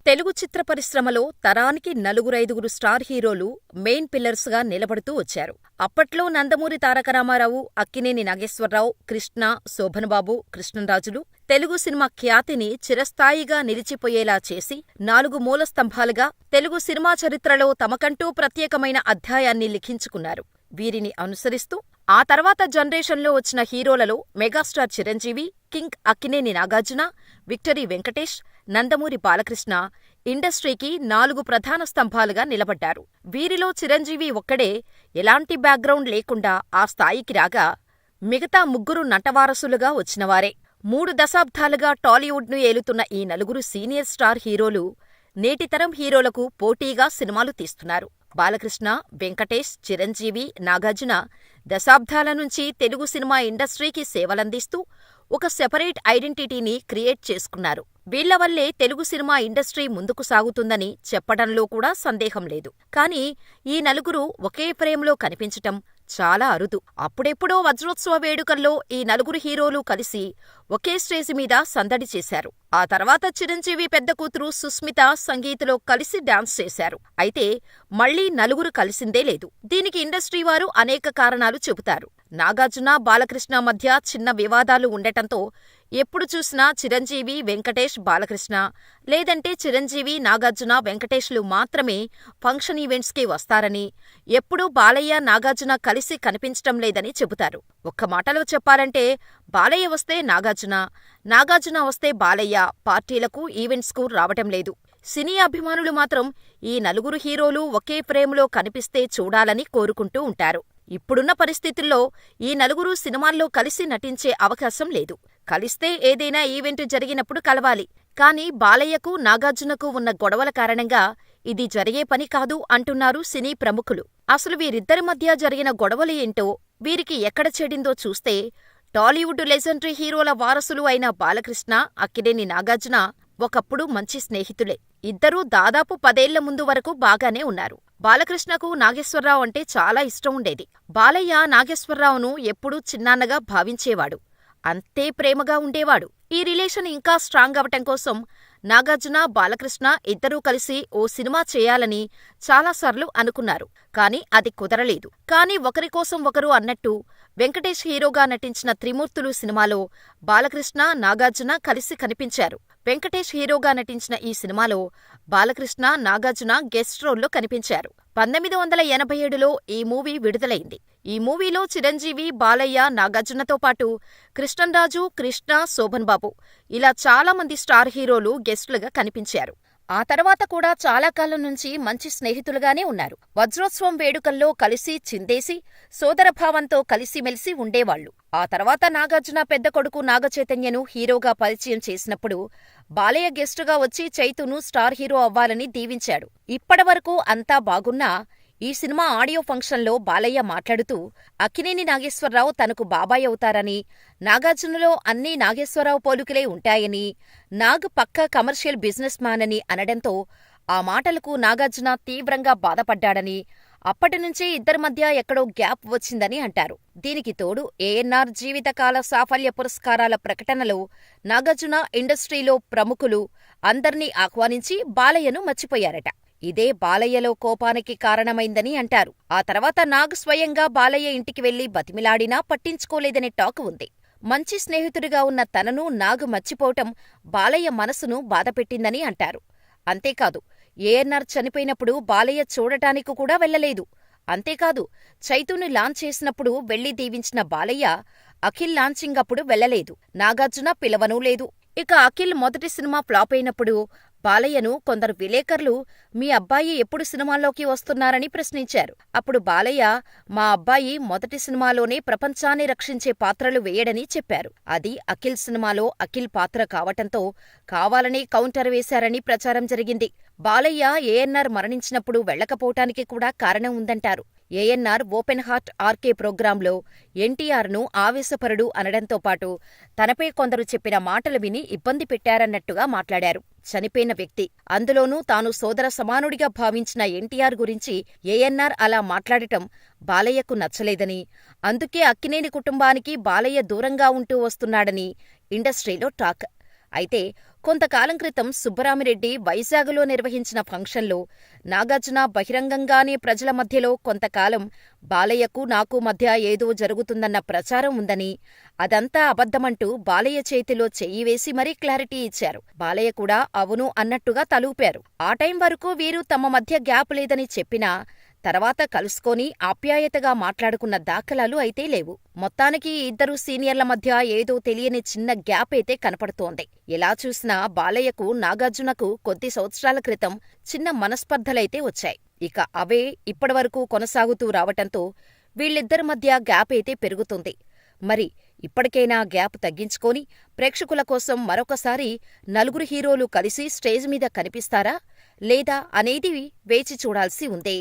తెలుగు చిత్ర పరిశ్రమలో తరానికి నలుగురైదుగురు స్టార్ హీరోలు మెయిన్ పిల్లర్స్ గా నిలబడుతూ వచ్చారు. అప్పట్లో నందమూరి తారక రామారావు, అక్కినేని నాగేశ్వరరావు, కృష్ణ, శోభన్బాబు, కృష్ణంరాజులు తెలుగు సినిమా ఖ్యాతిని చిరస్థాయిగా నిలిచిపోయేలా చేసి, నాలుగు మూలస్తంభాలుగా తెలుగు సినిమా చరిత్రలో తమకంటూ ప్రత్యేకమైన అధ్యాయాన్ని లిఖించుకున్నారు. వీరిని అనుసరిస్తూ ఆ తర్వాత జనరేషన్లో వచ్చిన హీరోలలో megastar Chiranjeevi, king Akkineni Nagarjuna, victory Venkatesh, Nandamuri Balakrishna ఇండస్ట్రీకి నాలుగు ప్రధాన స్తంభాలుగా నిలబడ్డారు. వీరిలో చిరంజీవి ఒక్కడే ఎలాంటి బ్యాక్గ్రౌండ్ లేకుండా ఆ స్థాయికి రాగా, మిగతా ముగ్గురు నటవారసులుగా వచ్చినవారే. 3 దశాబ్దాలుగా టాలీవుడ్ను ఏలుతున్న ఈ నలుగురు సీనియర్ స్టార్ హీరోలు నేటితరం హీరోలకు పోటీగా సినిమాలు తీస్తున్నారు. బాలకృష్ణ, వెంకటేష్, చిరంజీవి, నాగార్జున దశాబ్దాల నుంచి తెలుగు సినిమా ఇండస్ట్రీకి సేవలందిస్తూ ఒక సెపరేట్ ఐడెంటిటీని క్రియేట్ చేసుకున్నారు. వీళ్ల వల్లే తెలుగు సినిమా ఇండస్ట్రీ ముందుకు సాగుతుందని చెప్పడంలో కూడా సందేహం లేదు. కానీ ఈ నలుగురు ఒకే ఫ్రేమ్లో కనిపించటం చాలా అరుదు. అప్పుడెప్పుడో వజ్రోత్సవ వేడుకల్లో ఈ నలుగురు హీరోలు కలిసి ఒకే స్టేజి మీద సందడి చేశారు. ఆ తర్వాత చిరంజీవి పెద్ద కూతురు సుస్మిత సంగీత్లో కలిసి డాన్స్ చేశారు. అయితే మళ్లీ నలుగురు కలిసిందే లేదు. దీనికి ఇండస్ట్రీ వారు అనేక కారణాలు చెబుతారు. నాగార్జున, బాలకృష్ణ మధ్య చిన్న వివాదాలు ఉండటంతో ఎప్పుడు చూసినా చిరంజీవి, వెంకటేష్, బాలకృష్ణ, లేదంటే చిరంజీవి, నాగార్జున, వెంకటేష్లు మాత్రమే ఫంక్షన్ ఈవెంట్స్కి వస్తారని, ఎప్పుడూ బాలయ్య, నాగార్జున కలిసి కనిపించటం లేదని చెబుతారు. ఒక్క మాటలో చెప్పాలంటే బాలయ్య వస్తే నాగార్జున, నాగార్జున వస్తే బాలయ్య పార్టీలకు, ఈవెంట్స్కు రావటం లేదు. సినీ అభిమానులు మాత్రం ఈ నలుగురు హీరోలు ఒకే ఫ్రేమ్లో కనిపిస్తే చూడాలని కోరుకుంటూ ఉంటారు. ఇప్పుడున్న పరిస్థితుల్లో ఈ నలుగురు సినిమాల్లో కలిసి నటించే అవకాశం లేదు. కలిస్తే ఏదైనా ఈవెంట్ జరిగినప్పుడు కలవాలి. కానీ బాలయ్యకు, నాగార్జునకు ఉన్న గొడవల కారణంగా ఇది జరిగే పని కాదు అంటున్నారు సినీ ప్రముఖులు. అసలు వీరిద్దరి మధ్య జరిగిన గొడవలు ఏంటో, వీరికి ఎక్కడ చెడిందో చూస్తే టాలీవుడ్ లెజెండరీ హీరోల వారసులు అయిన బాలకృష్ణ, అక్కినేని నాగార్జున ఒకప్పుడు మంచి స్నేహితులే. ఇద్దరూ దాదాపు 10 ఏళ్ల ముందు వరకు బాగానే ఉన్నారు. బాలకృష్ణకు నాగేశ్వరరావు అంటే చాలా ఇష్టం ఉండేది. బాలయ్య నాగేశ్వరరావును ఎప్పుడూ చిన్నాన్నగా భావించేవాడు. అంతే ప్రేమగా ఉండేవాడు. ఈ రిలేషన్ ఇంకా స్ట్రాంగ్ అవటం కోసం నాగార్జున, బాలకృష్ణ ఇద్దరూ కలిసి ఓ సినిమా చేయాలని చాలాసార్లు అనుకున్నారు. కానీ అది కుదరలేదు. కానీ ఒకరికోసం ఒకరు అన్నట్టు వెంకటేష్ హీరోగా నటించిన త్రిమూర్తులు సినిమాలో బాలకృష్ణ, నాగార్జున కలిసి కనిపించారు. వెంకటేష్ హీరోగా నటించిన ఈ సినిమాలో బాలకృష్ణ, నాగార్జున గెస్ట్ రోల్లో కనిపించారు. 1987లో ఈ మూవీ విడుదలైంది. ఈ మూవీలో చిరంజీవి, బాలయ్య, నాగార్జునతో పాటు కృష్ణంరాజు, కృష్ణ, శోభన్బాబు ఇలా చాలామంది స్టార్ హీరోలు గెస్టులుగా కనిపించారు. ఆ తర్వాత కూడా చాలా కాలం నుంచి మంచి స్నేహితులుగానే ఉన్నారు. వజ్రోత్సవం వేడుకల్లో కలిసి చిందేసి సోదరభావంతో కలిసిమెలిసి ఉండేవాళ్లు. ఆ తర్వాత నాగార్జున పెద్ద కొడుకు నాగచైతన్యను హీరోగా పరిచయం చేసినప్పుడు బాలయ్య గెస్టుగా వచ్చి చైతూను స్టార్ హీరో అవ్వాలని దీవించాడు. ఇప్పటివరకు అంతా బాగున్నా ఈ సినిమా ఆడియో ఫంక్షన్లో బాలయ్య మాట్లాడుతూ అక్కినేని నాగేశ్వరరావు తనకు బాబాయ్ అవుతారని, నాగార్జునలో అన్నీ నాగేశ్వరరావు పోలికలే ఉంటాయని, నాగ్ పక్కా కమర్షియల్ బిజినెస్ మ్యాన్ అని అనడంతో ఆ మాటలకు నాగార్జున తీవ్రంగా బాధపడ్డాడని, అప్పటినుంచే ఇద్దరి మధ్య ఎక్కడో గ్యాప్ వచ్చిందని అంటారు. దీనికి తోడు ఏఎన్నార్ జీవితకాల సాఫల్య పురస్కారాల ప్రకటనలో నాగార్జున ఇండస్ట్రీలో ప్రముఖులు అందర్నీ ఆహ్వానించి బాలయ్యను మర్చిపోయారట. ఇదే బాలయ్యలో కోపానికి కారణమైందని అంటారు. ఆ తర్వాత నాగ్ స్వయంగా బాలయ్య ఇంటికి వెళ్లి బతిమిలాడినా పట్టించుకోలేదనే టాక్ ఉంది. మంచి స్నేహితుడిగా ఉన్న తనను నాగ్ మర్చిపోవటం బాలయ్య మనసును బాధపెట్టిందని అంటారు. అంతేకాదు, ఏఎన్నార్ చనిపోయినప్పుడు బాలయ్య చూడటానికి కూడా వెళ్లలేదు. అంతేకాదు, చైతూని లాంచ్ చేసినప్పుడు వెళ్లి దీవించిన బాలయ్య అఖిల్ లాంచింగ్ అప్పుడు వెళ్లలేదు. నాగార్జున పిలవనూ లేదు. ఇక అఖిల్ మొదటి సినిమా ఫ్లాప్ అయినప్పుడు బాలయ్యను కొందరు విలేకరులు మీ అబ్బాయి ఎప్పుడు సినిమాల్లోకి వస్తున్నారని ప్రశ్నించారు. అప్పుడు బాలయ్య మా అబ్బాయి మొదటి సినిమాలోనే ప్రపంచాన్ని రక్షించే పాత్రలు వేయడని చెప్పారు. అది అఖిల్ సినిమాలో అఖిల్ పాత్ర కావటంతో కావాలనే కౌంటర్ వేశారని ప్రచారం జరిగింది. బాలయ్య ఏఎన్నార్ మరణించినప్పుడు వెళ్లకపోవటానికి కూడా కారణం ఉందంటారు. ఏఎన్నార్ ఓపెన్ హార్ట్ ఆర్కే ప్రోగ్రాంలో ఎన్టీఆర్ను ఆవేశపరుడు అనడంతో పాటు తనపై కొందరు చెప్పిన మాటలు విని ఇబ్బంది పెట్టారన్నట్టుగా మాట్లాడారు. చనిపోయిన వ్యక్తి, అందులోనూ తాను సోదర సమానుడిగా భావించిన ఎన్టీఆర్ గురించి ఏఎన్నార్ అలా మాట్లాడటం బాలయ్యకు నచ్చలేదని, అందుకే అక్కినేని కుటుంబానికి బాలయ్య దూరంగా ఉంటూ వస్తున్నాడని ఇండస్ట్రీలో టాక్. అయితే కొంతకాలం క్రితం సుబ్బరామిరెడ్డి వైజాగ్లో నిర్వహించిన ఫంక్షన్లో నాగార్జున బహిరంగంగానే ప్రజల మధ్యలో కొంతకాలం బాలయ్యకు నాకు మధ్య ఏదో జరుగుతుందన్న ప్రచారం ఉందని, అదంతా అబద్ధమంటూ బాలయ్య చేతిలో చెయ్యి వేసి మరీ క్లారిటీ ఇచ్చారు. బాలయ్య కూడా అవును అన్నట్టుగా తలూపారు. ఆ టైం వరకు వీరు తమ మధ్య గ్యాప్ లేదని చెప్పినా తర్వాత కలుసుకొని ఆప్యాయతగా మాట్లాడుకున్న దాఖలాలు అయితే లేవు. మొత్తానికి ఇద్దరు సీనియర్ల మధ్య ఏదో తెలియని చిన్న గ్యాప్ అయితే కనపడుతోంది. ఎలా చూసినా బాలయ్యకు నాగార్జునకు కొద్ది సంవత్సరాల క్రితం చిన్న మనస్పర్ధలైతే వచ్చాయి. ఇక అవే ఇప్పటివరకు కొనసాగుతూ రావటంతో వీళ్ళిద్దరి మధ్య గ్యాప్ అయితే పెరుగుతుంది. మరి ఇప్పటికైనా గ్యాప్ తగ్గించుకొని ప్రేక్షకుల కోసం మరొకసారి నలుగురు హీరోలు కలిసి స్టేజ్ మీద కనిపిస్తారా లేదా అనేది వేచి చూడాల్సి ఉంది.